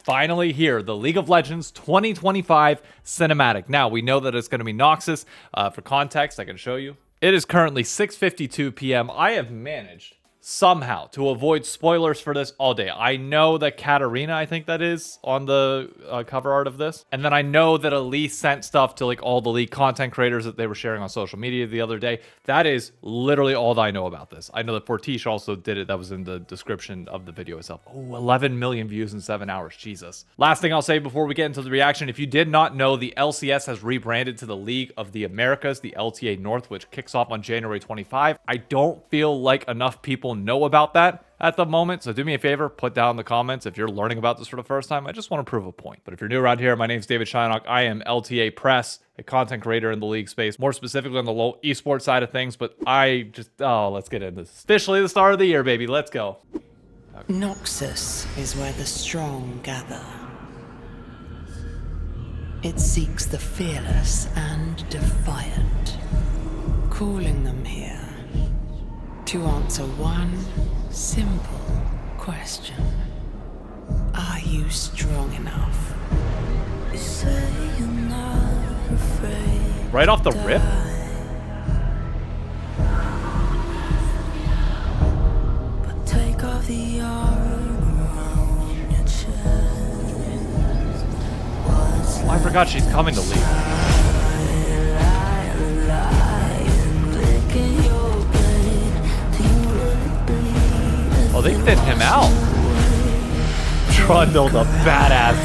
finally here. The League of Legends 2025 cinematic. Now, we know that it's going to be Noxus. For context, I can show you. It is currently 6:52 p.m. I have managed somehow to avoid spoilers for this all day. I know that Katarina, I think that is, on the cover art of this. And then I know that Elise sent stuff to like all the League content creators that they were sharing on social media the other day. That is literally all that I know about this. I know that Fortiche also did it. That was in the description of the video itself. Oh, 11 million views in 7 hours. Jesus. Last thing I'll say before we get into the reaction, if you did not know, the LCS has rebranded to the League of the Americas, the LTA North, which kicks off on January 25. I don't feel like enough people know about that at the moment, so do me a favor, put down in the comments if you're learning about this for the first time. I just want to prove a point. But if you're new around here, my name's David Shynock. I am LTA Press, a content creator in the League space, more specifically on the low esports side of things. But let's get into this. Officially the start of the year, baby. Let's go. Okay. Noxus is where the strong gather. It seeks the fearless and defiant, calling them here to answer one simple question. Are you strong enough? You say you're not afraid. Right off the rip? But take off the armor around your chest. Oh, I forgot she's coming to League. Oh, they thinned him out. Trundle the badass.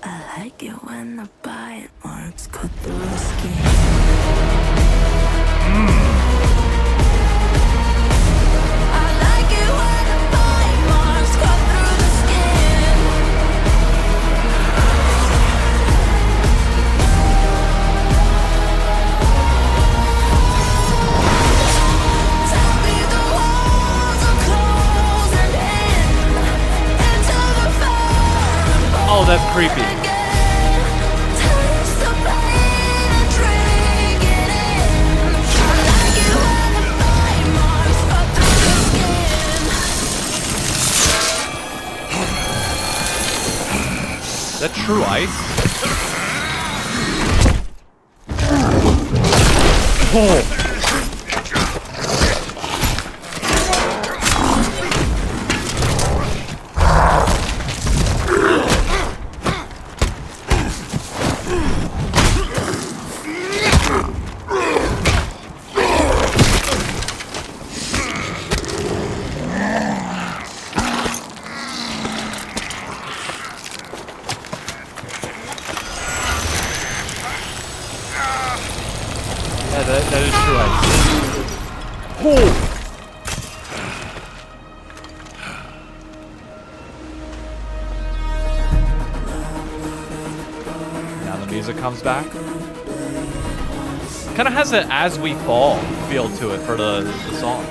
I like it when the bite marks cut through the skin. Oh, that's creepy. Is that true ice? Oh! That is true ice. Oh! Now the music comes back. Kind of has an As We Fall feel to it for the song.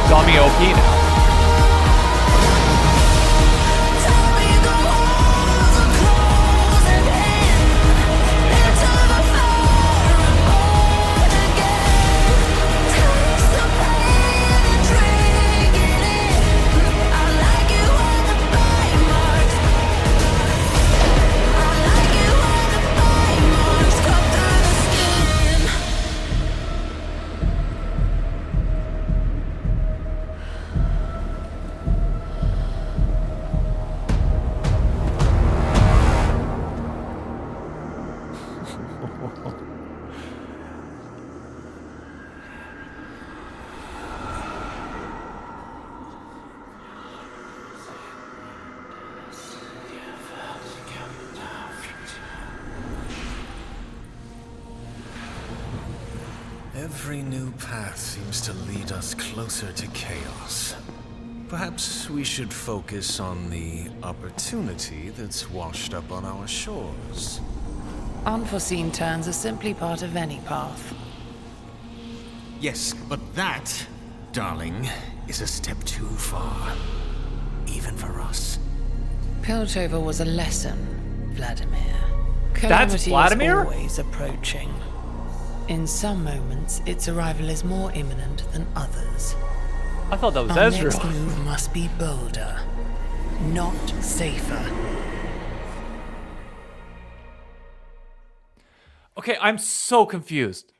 Dummy OP now. Every new path seems to lead us closer to chaos. Perhaps we should focus on the opportunity that's washed up on our shores. Unforeseen turns are simply part of any path. Yes, but that, darling, is a step too far. Even for us. Piltover was a lesson, Vladimir. That's Calamity Vladimir? is always approaching. In some moments, its arrival is more imminent than others. I thought that was Our Ezreal. next move must be bolder, not safer. Okay, I'm so confused.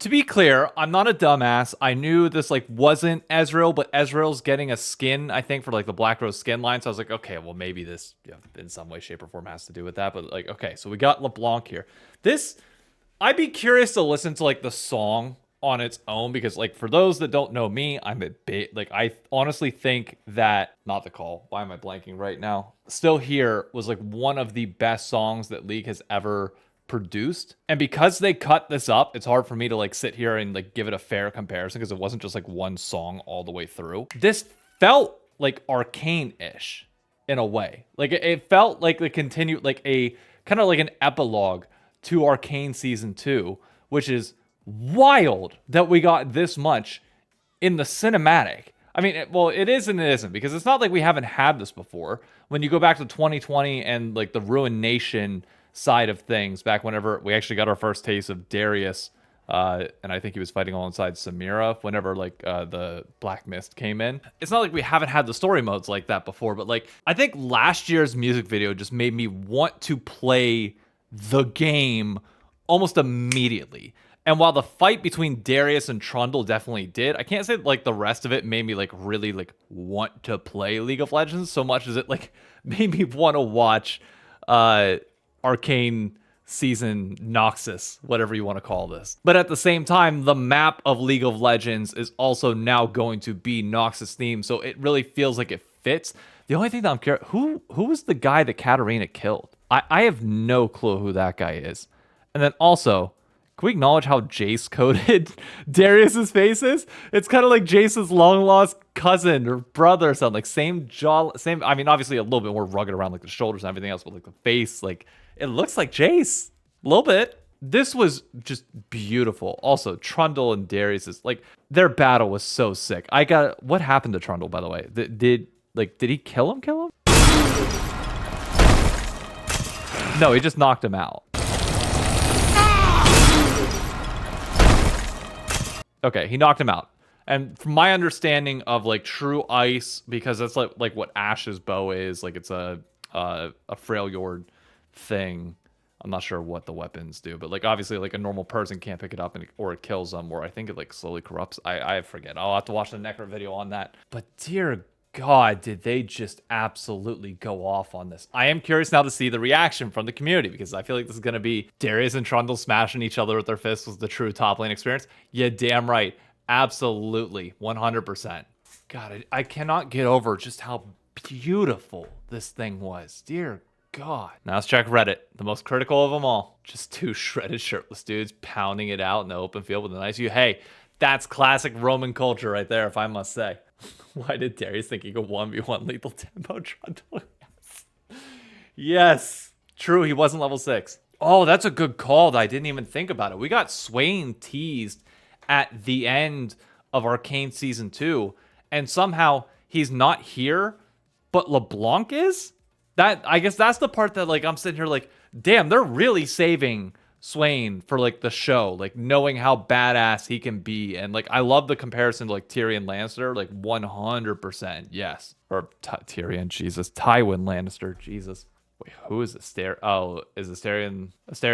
To be clear, I'm not a dumbass. I knew this like wasn't Ezreal, but Ezreal's getting a skin, I think, for like the Black Rose skin line. So I was like, okay, well maybe this in some way, shape, or form has to do with that. But like, okay, so we got LeBlanc here. I'd be curious to listen to like the song on its own, because like for those that don't know me, I'm a bit like, I honestly think that not the call. Why am I blanking right now? Still Here was like one of the best songs that League has ever produced, and because they cut this up, it's hard for me to like sit here and like give it a fair comparison, because it wasn't just like one song all the way through. This felt like Arcane-ish in a way. Like it felt like the continued, like a kind of like an epilogue to Arcane season 2, which is wild that we got this much in the cinematic. I mean, it is and it isn't, because it's not like we haven't had this before. When you go back to 2020 and like the Ruin Nation side of things, back whenever we actually got our first taste of Darius, and I think he was fighting alongside Samira whenever like the Black Mist came in. It's not like we haven't had the story modes like that before, but like I think last year's music video just made me want to play the game almost immediately. And while the fight between Darius and Trundle definitely did, I can't say like the rest of it made me like really like want to play League of Legends so much as it like made me want to watch Arcane season Noxus, whatever you want to call this. But at the same time, the map of League of Legends is also now going to be Noxus themed, so it really feels like it fits. The only thing that I'm curious, who was the guy that Katarina killed? I have no clue who that guy is. And then also, can we acknowledge how Jace coded Darius's face is? It's kind of like Jace's long lost cousin or brother or something. Like same jaw, same. I mean, obviously a little bit more rugged around like the shoulders and everything else, but like the face, like it looks like Jace a little bit. This was just beautiful. Also, Trundle and Darius is like their battle was so sick. What happened to Trundle, by the way? Did he kill him? No, he just knocked him out. Okay, he knocked him out. And from my understanding of like true ice, because that's like what Ash's bow is, like it's a Freljord thing. I'm not sure what the weapons do, but like obviously like a normal person can't pick it up or it kills them, or I think it like slowly corrupts. I forget. I'll have to watch the Necro video on that. But dear God, did they just absolutely go off on this. I am curious now to see the reaction from the community, because I feel like this is going to be Darius and Trundle smashing each other with their fists was the true top lane experience. Yeah, damn right. Absolutely. 100%. God, I cannot get over just how beautiful this thing was. Dear God. Now let's check Reddit. The most critical of them all. Just two shredded shirtless dudes pounding it out in the open field with a nice view. Hey, that's classic Roman culture right there, if I must say. Why did Darius think he could 1v1 lethal tempo Trundle? Yes. True, he wasn't level 6. Oh, that's a good call. I didn't even think about it. We got Swain teased at the end of Arcane Season 2, and somehow he's not here, but LeBlanc is? I guess that's the part that like I'm sitting here like, damn, they're really saving Swain for like the show, like knowing how badass he can be. And like I love the comparison to like Tyrion Lannister, like 100%. Yes. Or Tyrion, Jesus. Tywin Lannister, Jesus. Wait, who is Astarion? Oh, is Astarion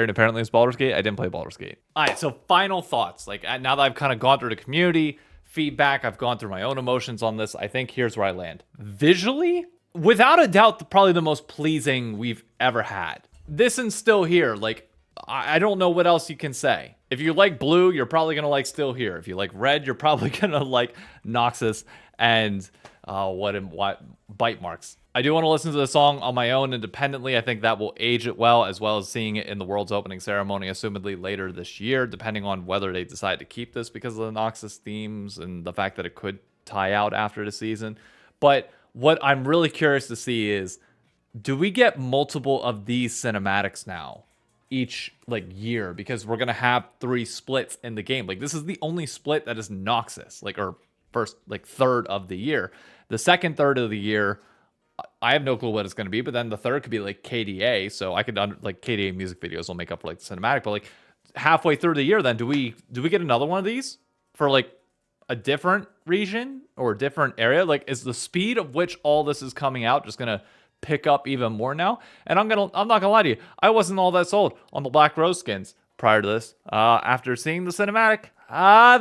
apparently is Baldur's Gate? I didn't play Baldur's Gate. All right, so final thoughts. Like now that I've kind of gone through the community feedback, I've gone through my own emotions on this, I think here's where I land. Visually, without a doubt, probably the most pleasing we've ever had. This and Still Here, like I don't know what else you can say. If you like blue, you're probably going to like Still Here. If you like red, you're probably going to like Noxus and what bite marks. I do want to listen to the song on my own independently. I think that will age it well, as well as seeing it in the world's opening ceremony, assumedly later this year, depending on whether they decide to keep this because of the Noxus themes and the fact that it could tie out after the season. But what I'm really curious to see is, do we get multiple of these cinematics now each like year? Because we're gonna have 3 splits in the game. Like, this is the only split that is Noxus, like, or first like third of the year. The second third of the year, I have no clue what it's going to be, but then the third could be like KDA. So I could like KDA music videos will make up for like the cinematic, but like halfway through the year, then do we get another one of these for like a different region or a different area? Like, is the speed of which all this is coming out just going to pick up even more now? And I'm not gonna lie to you, I wasn't all that sold on the Black Rose skins prior to this. After seeing the cinematic,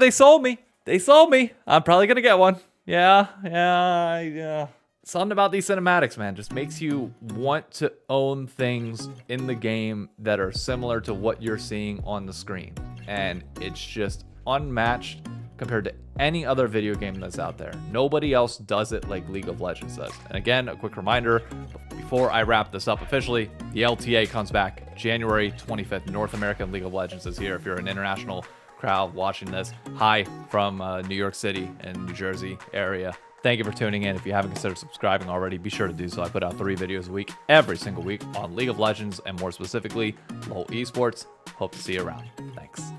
they sold me. I'm probably gonna get one. Yeah. Something about these cinematics, man, just makes you want to own things in the game that are similar to what you're seeing on the screen. And it's just unmatched compared to any other video game that's out there. Nobody else does it like League of Legends does. And again, a quick reminder, before I wrap this up officially, the LTA comes back January 25th. North American League of Legends is here. If you're an international crowd watching this, hi from New York City and New Jersey area. Thank you for tuning in. If you haven't considered subscribing already, be sure to do so. I put out 3 videos a week, every single week, on League of Legends and more specifically, LoL Esports. Hope to see you around. Thanks.